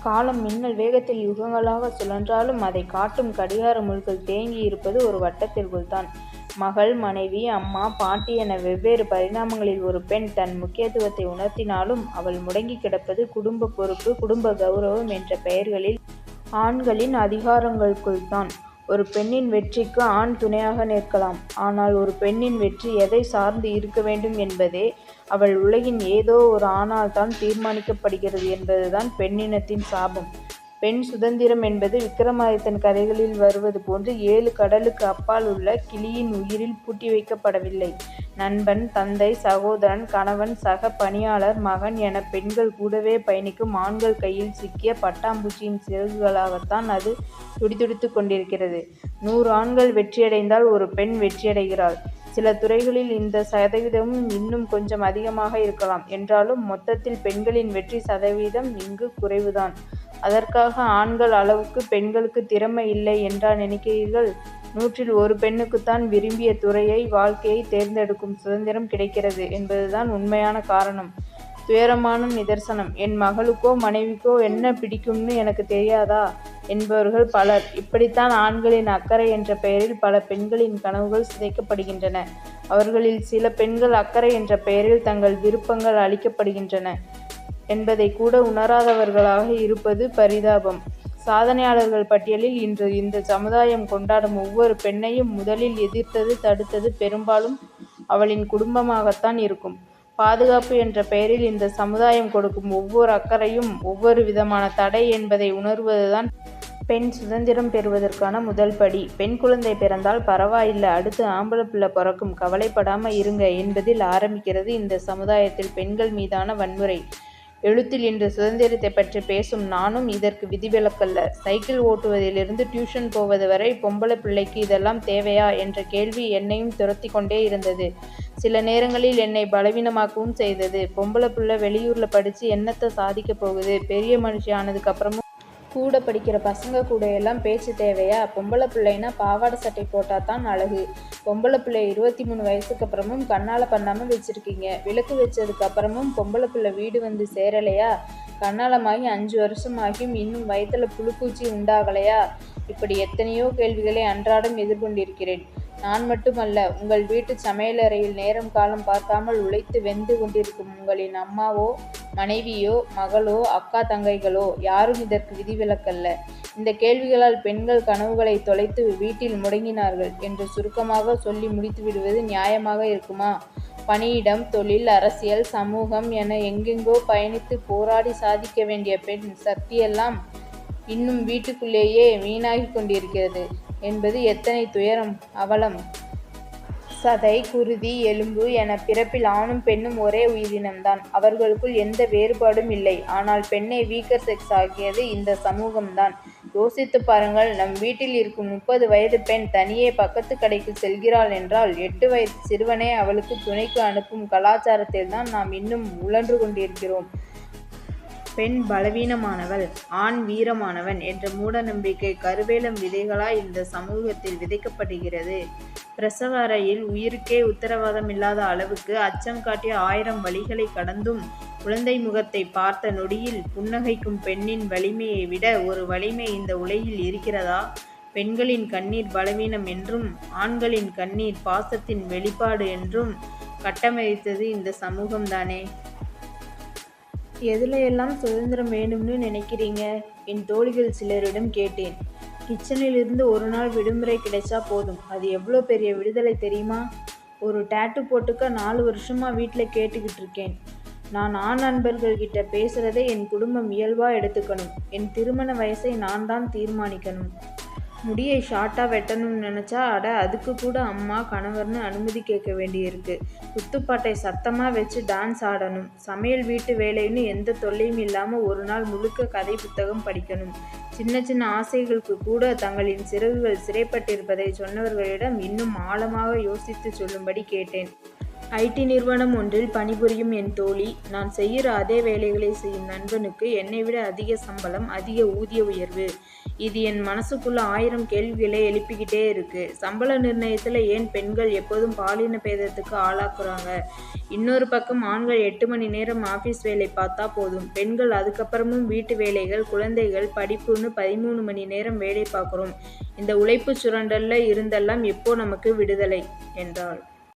காலம் மின்னல் வேகத்தில் யுகங்களாக சுழன்றாலும் அதை காட்டும் கடிகார முள்கள் தேங்கி இருப்பது ஒரு வட்டத்திற்குள்தான். மகள், மனைவி, அம்மா, பாட்டி என வெவ்வேறு பரிணாமங்களில் ஒரு பெண் தன் முக்கியத்துவத்தை உணர்த்தினாலும் அவள் முடங்கி கிடப்பது குடும்ப பொறுப்பு, குடும்ப கௌரவம் என்ற பெயர்களில் ஆண்களின் அதிகாரங்களுக்குள்தான். ஒரு பெண்ணின் வெற்றிக்கு ஆண் துணையாக நிற்கலாம். ஆனால் ஒரு பெண்ணின் வெற்றி எதை சார்ந்து இருக்க வேண்டும் என்பதே அவள் உலகின் ஏதோ ஒரு ஆணால்தான் தீர்மானிக்கப்படுகிறது என்பதுதான் பெண்ணினத்தின் சாபம். பெண் சுதந்திரம் என்பது விக்ரமாதித்தன் கதைகளில் வருவது போன்று 7 கடலுக்கு அப்பால் உள்ள கிளியின் உயிரில் பூட்டி வைக்கப்படவில்லை. நண்பன், தந்தை, சகோதரன், கணவன், சக பணியாளர், மகன் என பெண்கள் கூடவே பயணிக்கும் ஆண்கள் கையில் சிக்கிய பட்டாம்பூச்சியின் சிறகுகளாகத்தான் அது துடிதுடித்துக் கொண்டிருக்கிறது. 100 ஆண்கள் வெற்றியடைந்தால் ஒரு பெண் வெற்றியடைகிறாள். சில துறைகளில் இந்த சதவீதமும் இன்னும் கொஞ்சம் அதிகமாக இருக்கலாம். என்றாலும் மொத்தத்தில் பெண்களின் வெற்றி சதவீதம் இங்கு குறைவுதான். அதற்காக ஆண்கள் அளவுக்கு பெண்களுக்கு திறமை இல்லை என்றா நினைக்கிறீர்கள்? 100இல் 1 பெண்ணுக்குத்தான் விரும்பிய துறையை, வாழ்க்கையை தேர்ந்தெடுக்கும் சுதந்திரம் கிடைக்கிறது என்பதுதான் உண்மையான காரணம். துயரமான நிதர்சனம். என் மகளுக்கோ மனைவிக்கோ என்ன பிடிக்கும்னு எனக்கு தெரியாதா என்பவர்கள் பலர். இப்படித்தான் ஆண்களின் அக்கறை என்ற பெயரில் பல பெண்களின் கனவுகள் சிதைக்கப்படுகின்றன. அவர்களில் சில பெண்கள் அக்கறை என்ற பெயரில் தங்கள் விருப்பங்கள் அளிக்கப்படுகின்றன என்பதை கூட உணராதவர்களாக இருப்பது பரிதாபம். சாதனையாளர்கள் பட்டியலில் இன்று இந்த சமுதாயம் கொண்டாடும் ஒவ்வொரு பெண்ணையும் முதலில் எதிர்த்தது, தடுத்தது பெரும்பாலும் அவளின் குடும்பமாகத்தான் இருக்கும். பாதுகாப்பு என்ற பெயரில் இந்த சமுதாயம் கொடுக்கும் ஒவ்வொரு அக்கறையும் ஒவ்வொரு விதமான தடை என்பதை உணர்வதுதான் பெண் சுதந்திரம் பெறுவதற்கான முதல் படி. பெண் குழந்தை பிறந்தால் பரவாயில்லை, அடுத்து ஆம்பளை பிள்ளை பிறக்கும், கவலைப்படாம இருங்க என்பதில் ஆரம்பிக்கிறது இந்த சமுதாயத்தில் பெண்கள் மீதான வன்முறை. எழுத்தில் இன்று சுதந்திரத்தை பற்றி பேசும் நானும் இதற்கு விதிவிலக்கல்ல. சைக்கிள் ஓட்டுவதிலிருந்து டியூஷன் போவது வரை பொம்பளை பிள்ளைக்கு இதெல்லாம் தேவையா என்ற கேள்வி என்னையும் துரத்தி கொண்டே இருந்தது. சில நேரங்களில் என்னை பலவீனமாக்கவும் செய்தது. பொம்பளை பிள்ளை வெளியூர்ல படிச்சு என்னத்தை சாதிக்க போகுது? பெரிய மனுஷி ஆனதுக்கு அப்புறமும் கூட படிக்கிற பசங்க கூட எல்லாம் பேச்சு தேவையா? பொம்பளை பிள்ளைன்னா பாவாடை சட்டை போட்டாதான் அழகு. பொம்பளை பிள்ளை 23 வயசுக்கு அப்புறமும் கண்ணால பண்ணாம வச்சிருக்கீங்க. விளக்கு வச்சதுக்கு அப்புறமும் பொம்பளை பிள்ளை வீடு வந்து சேரலையா? கண்ணாலமாகி 5 வருஷமாகியும் இன்னும் வயிற்றுல புழுப்பூச்சி உண்டாகலையா? இப்படி எத்தனையோ கேள்விகளை அன்றாடம் எதிர்கொண்டிருக்கிறேன். நான் மட்டுமல்ல, உங்கள் வீட்டு சமையலறையில் நேரம் காலம் பார்க்காமல் உழைத்து வெந்து கொண்டிருக்கும் உங்களின் அம்மாவோ, மனைவியோ, மகளோ, அக்கா தங்கைகளோ யாரும் இதற்கு விதிவிலக்கல்ல. இந்த கேள்விகளால் பெண்கள் கனவுகளை தொலைத்து வீட்டில் முடங்கினார்கள் என்று சுருக்கமாக சொல்லி முடித்துவிடுவது நியாயமாக இருக்குமா? பணியிடம், தொழில், அரசியல், சமூகம் என எங்கெங்கோ பயணித்து போராடி சாதிக்க வேண்டிய பெண் சக்தியெல்லாம் இன்னும் வீட்டுக்குள்ளேயே வீணாகி கொண்டிருக்கிறது என்பது எத்தனை துயரம், அவலம். சதை, குருதி, எலும்பு என பிறப்பில் ஆணும் பெண்ணும் ஒரே உயிரினம்தான். அவர்களுக்குள் எந்த வேறுபாடும் இல்லை. ஆனால் பெண்ணை வீக்கர் செக்ஸ் ஆக்கியது இந்த சமூகம்தான். யோசித்து பாருங்கள். நம் வீட்டில் இருக்கும் 30 வயது பெண் தனியே பக்கத்து கடைக்கு செல்கிறாள் என்றால் 8 வயது சிறுவனை அவளுக்கு துணைக்கு அனுப்பும் கலாச்சாரத்தில்தான் நாம் இன்னும் உழன்று கொண்டிருக்கிறோம். பெண் பலவீனமானவள், ஆண் வீரமானவன் என்ற மூட நம்பிக்கை கருவேலம் விதைகளாய் இந்த சமூகத்தில் விதைக்கப்படுகிறது. பிரசவ அறையில் உயிருக்கே உத்தரவாதமில்லாத அளவுக்கு அச்சம் காட்டிய 1000 வழிகளை கடந்தும் குழந்தை முகத்தை பார்த்த நொடியில் புன்னகைக்கும் பெண்ணின் வலிமையை விட ஒரு வலிமை இந்த உலகில் இருக்கிறதா? பெண்களின் கண்ணீர் பலவீனம் என்றும் ஆண்களின் கண்ணீர் பாசத்தின் வெளிப்பாடு என்றும் கட்டமைத்தது இந்த சமூகம்தானே. எதுல எல்லாம் சுதந்திரம் வேணும்னு நினைக்கிறீங்க? என் தோழிகள் சிலரிடம் கேட்டேன். கிச்சனிலிருந்து ஒரு நாள் விடுமுறை கிடைச்சா போதும். அது எவ்வளோ பெரிய விடுதலை தெரியுமா? ஒரு டேட்டு போட்டுக்க 4 வருஷமா வீட்டில் கேட்டுக்கிட்டு இருக்கேன். நான் ஆண் நண்பர்கள்கிட்ட பேசுறதை என் குடும்பம் இயல்பா எடுத்துக்கணும். என் திருமண வயசை நான் தான் தீர்மானிக்கணும். முடியை ஷார்ட்டாக வெட்டணும்னு நினச்சா அட அதுக்கு கூட அம்மா, கணவர்னு அனுமதி கேட்க வேண்டியிருக்கு. குத்துப்பாட்டை சத்தமாக வச்சு டான்ஸ் ஆடணும். சமையல், வீட்டு வேலைன்னு எந்த தொல்லையும் இல்லாமல் ஒரு நாள் முழுக்க கதை புத்தகம் படிக்கணும். சின்ன சின்ன ஆசைகளுக்கு கூட தங்களின் சிறகுகள் சிறைப்பட்டிருப்பதை சொன்னவர்களிடம் இன்னும் ஆழமாக யோசித்து சொல்லும்படி கேட்டேன். ஐடி நிறுவனம் ஒன்றில் பணிபுரியும் என் தோழி, நான் செய்கிற அதே வேலைகளை செய்யும் நண்பனுக்கு என்னை விட அதிக சம்பளம், அதிக ஊதிய உயர்வு. இது என் மனசுக்குள்ள 1000 கேள்விகளை எழுப்பிக்கிட்டே இருக்கு. சம்பள நிர்ணயத்தில் ஏன் பெண்கள் எப்போதும் பாலின பேதத்துக்கு ஆளாக்குறாங்க? இன்னொரு பக்கம் ஆண்கள் 8 மணி நேரம் ஆஃபீஸ் வேலை பார்த்தா போதும், பெண்கள் அதுக்கப்புறமும் வீட்டு வேலைகள், குழந்தைகள், படிப்புன்னு 13 மணி நேரம் வேலை பார்க்குறோம். இந்த உழைப்பு சுரண்டல்ல இருந்தெல்லாம் எப்போ நமக்கு விடுதலை என்றாள்.